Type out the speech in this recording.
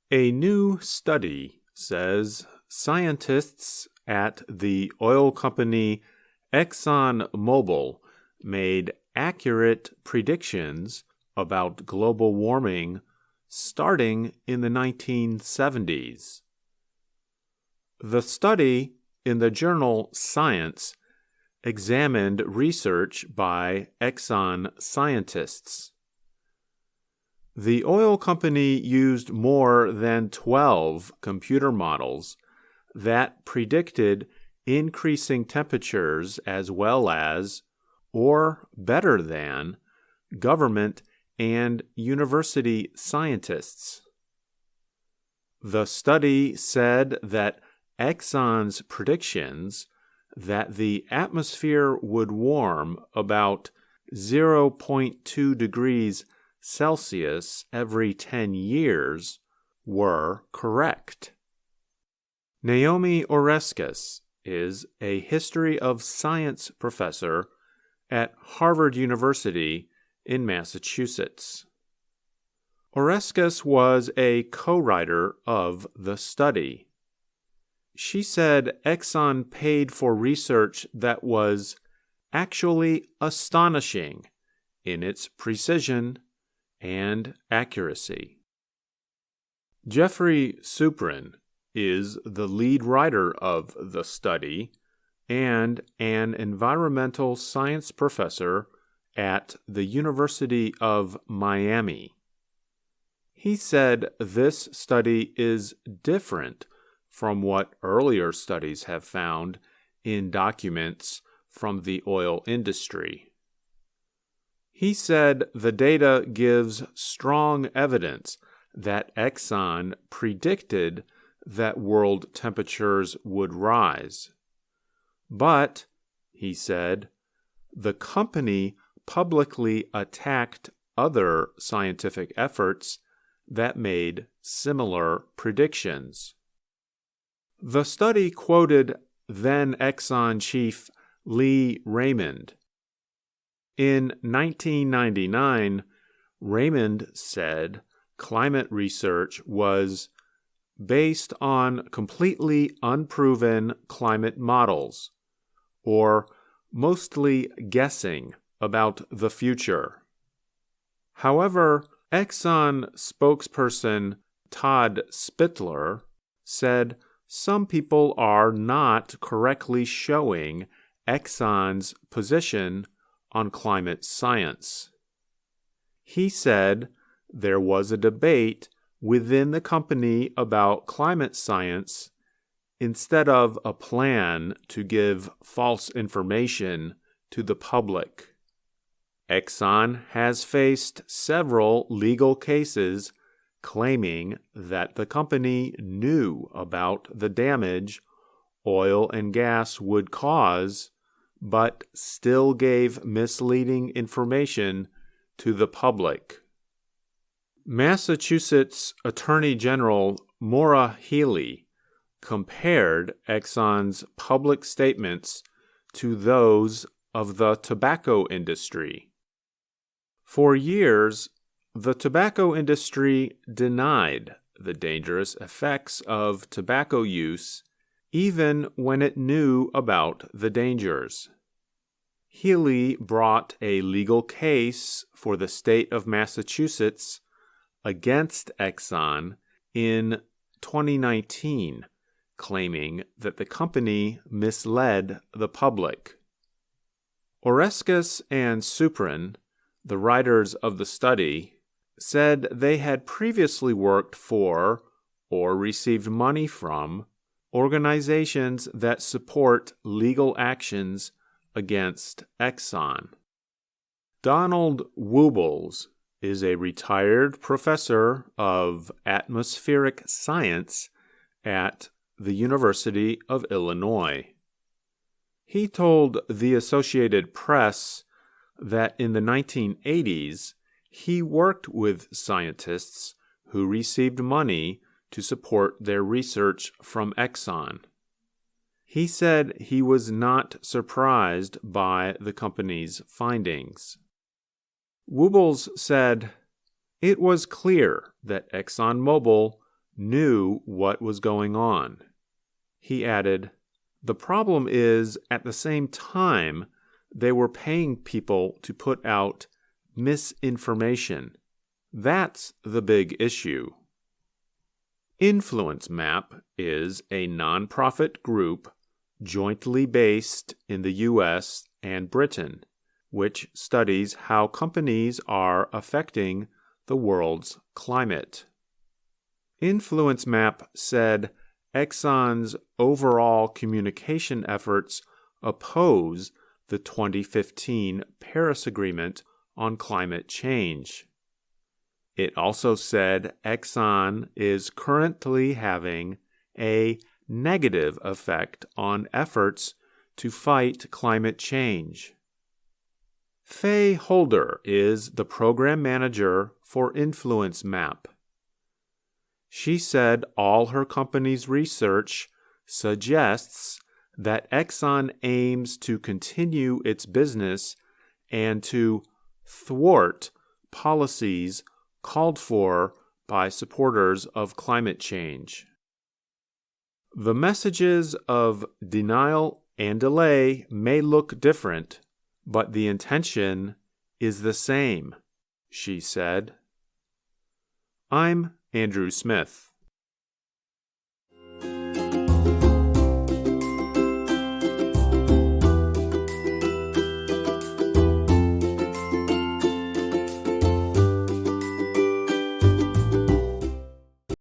A new study says scientists at the oil company ExxonMobil made accurate predictions about global warming starting in the 1970s. The study in the journal Science examined research by Exxon scientists. The oil company used more than 12 computer models that predicted increasing temperatures as well as, or better than, government and university scientists. The study said that Exxon's predictions that the atmosphere would warm about 0.2 degrees Celsius every 10 years were correct. Naomi Oreskes is a history of science professor at Harvard University in Massachusetts. Oreskes was a co-writer of the study. She said Exxon paid for research that was actually astonishing in its precision and accuracy. Jeffrey Suprin is the lead writer of the study and an environmental science professor at the University of Miami. He said this study is different from what earlier studies have found in documents from the oil industry. He said the data gives strong evidence that Exxon predicted that world temperatures would rise. But, he said, the company publicly attacked other scientific efforts that made similar predictions. The study quoted then Exxon chief Lee Raymond. In 1999, Raymond said climate research was based on completely unproven climate models, or mostly guessing about the future. However, Exxon spokesperson Todd Spittler said some people are not correctly showing Exxon's position on climate science. He said there was a debate within the company about climate science instead of a plan to give false information to the public. Exxon has faced several legal cases claiming that the company knew about the damage oil and gas would cause, but still gave misleading information to the public. Massachusetts Attorney General Maura Healey compared Exxon's public statements to those of the tobacco industry. For years, the tobacco industry denied the dangerous effects of tobacco use even when it knew about the dangers. Healey brought a legal case for the state of Massachusetts against Exxon in 2019, claiming that the company misled the public. Oreskes and Suprin, the writers of the study, said they had previously worked for or received money from organizations that support legal actions against Exxon. Donald Wuebbles is a retired professor of atmospheric science at the University of Illinois. He told the Associated Press that in the 1980s, he worked with scientists who received money to support their research from Exxon. He said he was not surprised by the company's findings. Wuebbles said, "It was clear that ExxonMobil knew what was going on. He added, "The problem is, at the same time, they were paying people to put out misinformation. That's the big issue." Influence Map is a nonprofit group jointly based in the U.S. and Britain, which studies how companies are affecting the world's climate. Influence Map said Exxon's overall communication efforts oppose the 2015 Paris Agreement on climate change. It also said Exxon is currently having a negative effect on efforts to fight climate change. Faye Holder is the program manager for Influence Map. She said all her company's research suggests that Exxon aims to continue its business and to thwart policies called for by supporters of climate change. The messages of denial and delay may look different, but the intention is the same, she said. I'm Andrew Smith.